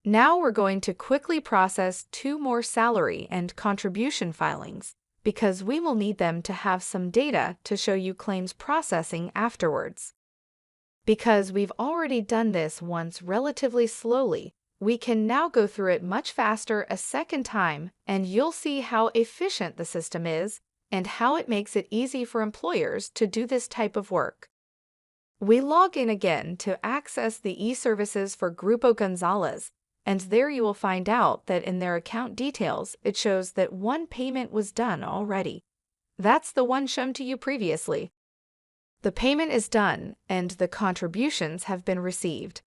Now we're going to quickly process 2 more salary and contribution filings because we will need them to have some data to show you claims processing afterwards. Because we've already done this once relatively slowly, we can now go through it much faster a second time, and you'll see how efficient the system is and how it makes it easy for employers to do this type of work. We log in again to access the e-services for Grupo Gonzalez, and there you will find out that in their account details it shows that one payment was done already. That's the one shown to you previously. The payment is done and the contributions have been received.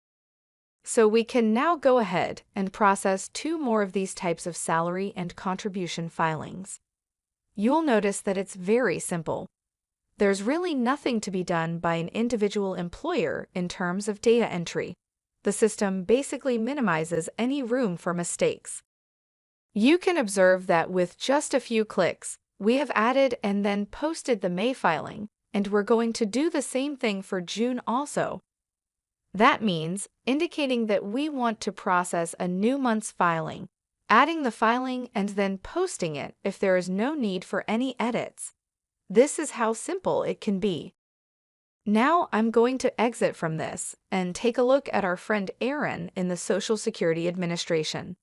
So we can now go ahead and process 2 more of these types of salary and contribution filings. You'll notice that it's very simple. There's really nothing to be done by an individual employer in terms of data entry. The system basically minimizes any room for mistakes. You can observe that with just a few clicks, we have added and then posted the May filing, and we're going to do the same thing for June also. That means indicating that we want to process a new month's filing, adding the filing and then posting it if there is no need for any edits. This is how simple it can be. Now I'm going to exit from this and take a look at our friend Aaron in the Social Security Administration.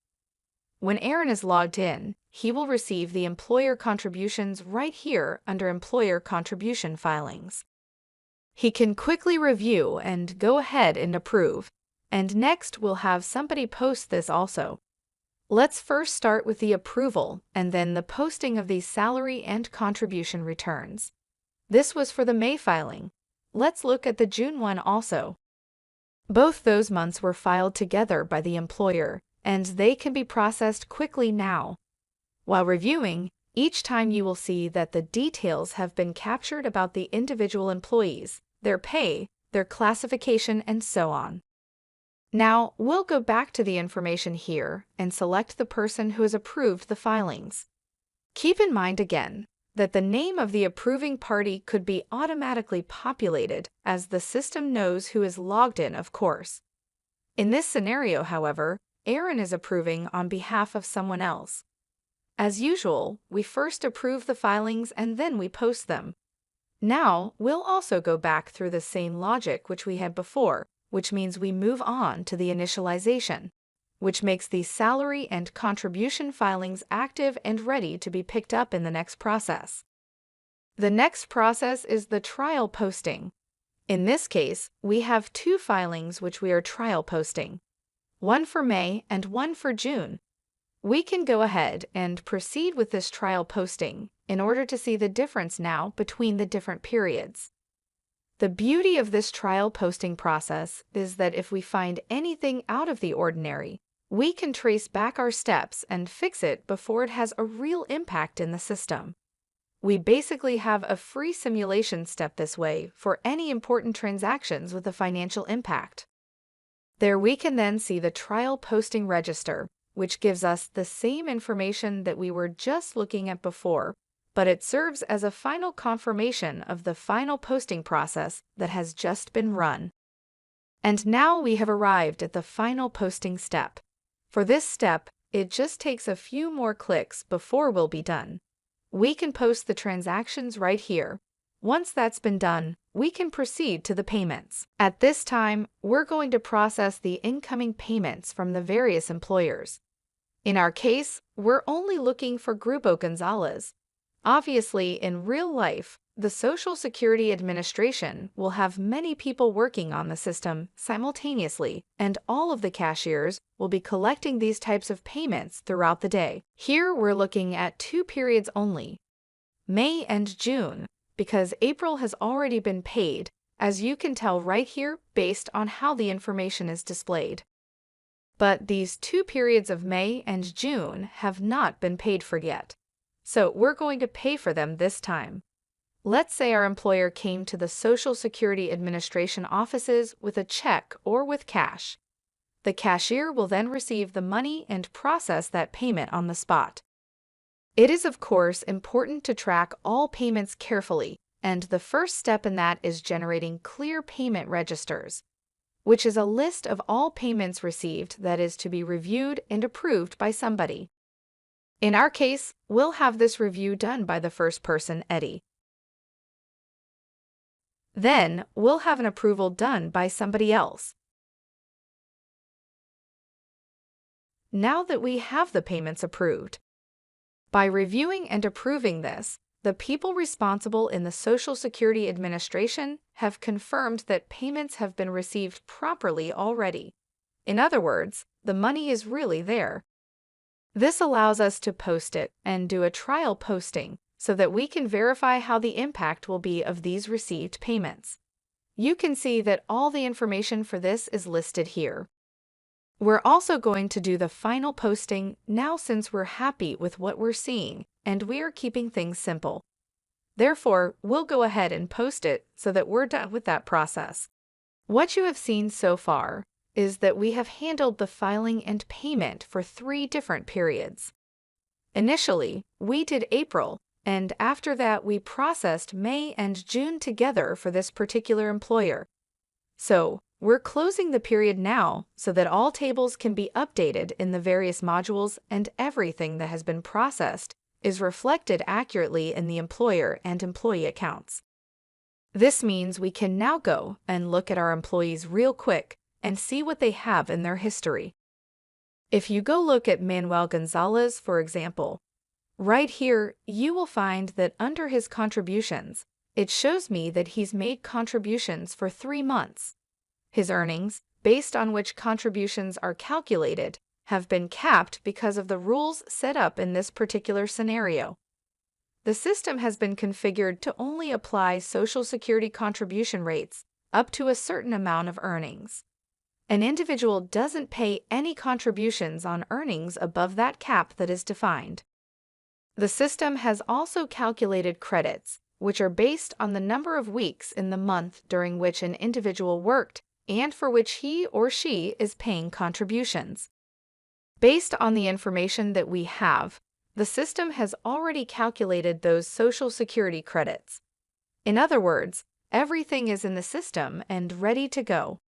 When Aaron is logged in, he will receive the employer contributions right here under Employer Contribution Filings. He can quickly review and go ahead and approve, and next we'll have somebody post this also. Let's first start with the approval and then the posting of these salary and contribution returns. This was for the May filing. Let's look at the June one also. Both those months were filed together by the employer, and they can be processed quickly now. While reviewing, each time you will see that the details have been captured about the individual employees, their pay, their classification, and so on. Now, we'll go back to the information here and select the person who has approved the filings. Keep in mind again that the name of the approving party could be automatically populated as the system knows who is logged in, of course. In this scenario, however, Aaron is approving on behalf of someone else. As usual, we first approve the filings and then we post them. Now, we'll also go back through the same logic which we had before, which means we move on to the initialization, which makes the salary and contribution filings active and ready to be picked up in the next process. The next process is the trial posting. In this case, we have 2 filings which we are trial posting, one for May and one for June. We can go ahead and proceed with this trial posting in order to see the difference now between the different periods. The beauty of this trial posting process is that if we find anything out of the ordinary, we can trace back our steps and fix it before it has a real impact in the system. We basically have a free simulation step this way for any important transactions with a financial impact. There we can then see the trial posting register, which gives us the same information that we were just looking at before, but it serves as a final confirmation of the final posting process that has just been run. And now we have arrived at the final posting step. For this step, it just takes a few more clicks before we'll be done. We can post the transactions right here. Once that's been done, we can proceed to the payments. At this time, we're going to process the incoming payments from the various employers. In our case, we're only looking for Grupo Gonzalez. Obviously, in real life, the Social Security Administration will have many people working on the system simultaneously, and all of the cashiers will be collecting these types of payments throughout the day. Here we're looking at 2 periods only, May and June, because April has already been paid, as you can tell right here based on how the information is displayed. But these 2 periods of May and June have not been paid for yet, so we're going to pay for them this time. Let's say our employer came to the Social Security Administration offices with a check or with cash. The cashier will then receive the money and process that payment on the spot. It is, of course, important to track all payments carefully, and the first step in that is generating clear payment registers. which is a list of all payments received that is to be reviewed and approved by somebody. In our case, we'll have this review done by the first person, Eddie. Then, we'll have an approval done by somebody else. Now that we have the payments approved, by reviewing and approving this, the people responsible in the Social Security Administration have confirmed that payments have been received properly already. In other words, the money is really there. This allows us to post it and do a trial posting so that we can verify how the impact will be of these received payments. You can see that all the information for this is listed here. We're also going to do the final posting now since we're happy with what we're seeing and we are keeping things simple. Therefore, we'll go ahead and post it so that we're done with that process. What you have seen so far is that we have handled the filing and payment for 3 different periods. Initially, we did April, and after that we processed May and June together for this particular employer. So, we're closing the period now so that all tables can be updated in the various modules and everything that has been processed is reflected accurately in the employer and employee accounts. This means we can now go and look at our employees real quick and see what they have in their history. If you go look at Manuel Gonzalez, for example, right here you will find that under his contributions, it shows me that he's made contributions for 3 months. His earnings, based on which contributions are calculated, have been capped because of the rules set up in this particular scenario. The system has been configured to only apply Social Security contribution rates up to a certain amount of earnings. An individual doesn't pay any contributions on earnings above that cap that is defined. The system has also calculated credits, which are based on the number of weeks in the month during which an individual worked and for which he or she is paying contributions. Based on the information that we have, the system has already calculated those Social Security credits. In other words, everything is in the system and ready to go.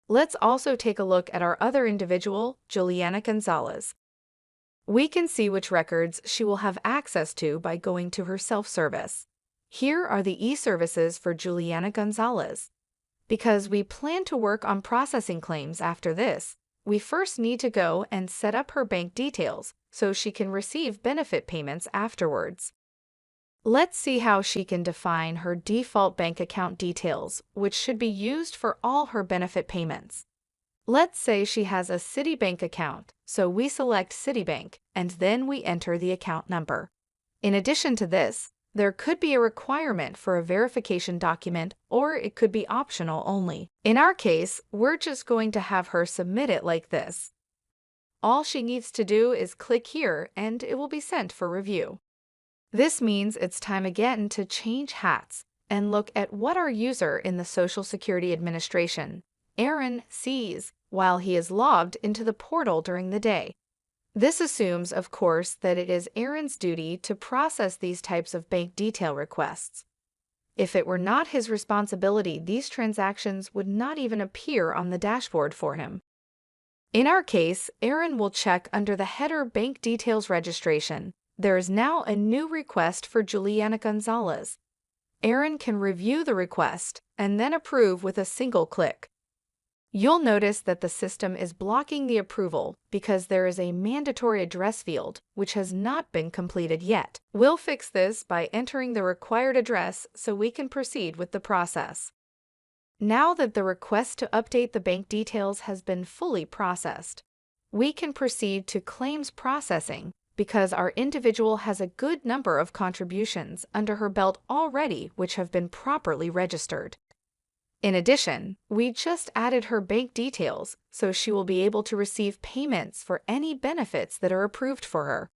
Let's also take a look at our other individual, Juliana Gonzalez. We can see which records she will have access to by going to her self-service. Here are the e-services for Juliana Gonzalez. Because we plan to work on processing claims after this, we first need to go and set up her bank details so she can receive benefit payments afterwards. Let's see how she can define her default bank account details, which should be used for all her benefit payments. Let's say she has a Citibank account, so we select Citibank and then we enter the account number. In addition to this, there could be a requirement for a verification document or it could be optional only. In our case, we're just going to have her submit it like this. All she needs to do is click here and it will be sent for review. This means it's time again to change hats and look at what our user in the Social Security Administration, Aaron, sees while he is logged into the portal during the day. This assumes, of course, that it is Aaron's duty to process these types of bank detail requests. If it were not his responsibility, these transactions would not even appear on the dashboard for him. In our case, Aaron will check under the header Bank Details Registration. There is now a new request for Juliana Gonzalez. Aaron can review the request and then approve with a single click. You'll notice that the system is blocking the approval because there is a mandatory address field which has not been completed yet. We'll fix this by entering the required address so we can proceed with the process. Now that the request to update the bank details has been fully processed, we can proceed to claims processing because our individual has a good number of contributions under her belt already which have been properly registered. In addition, we just added her bank details so she will be able to receive payments for any benefits that are approved for her.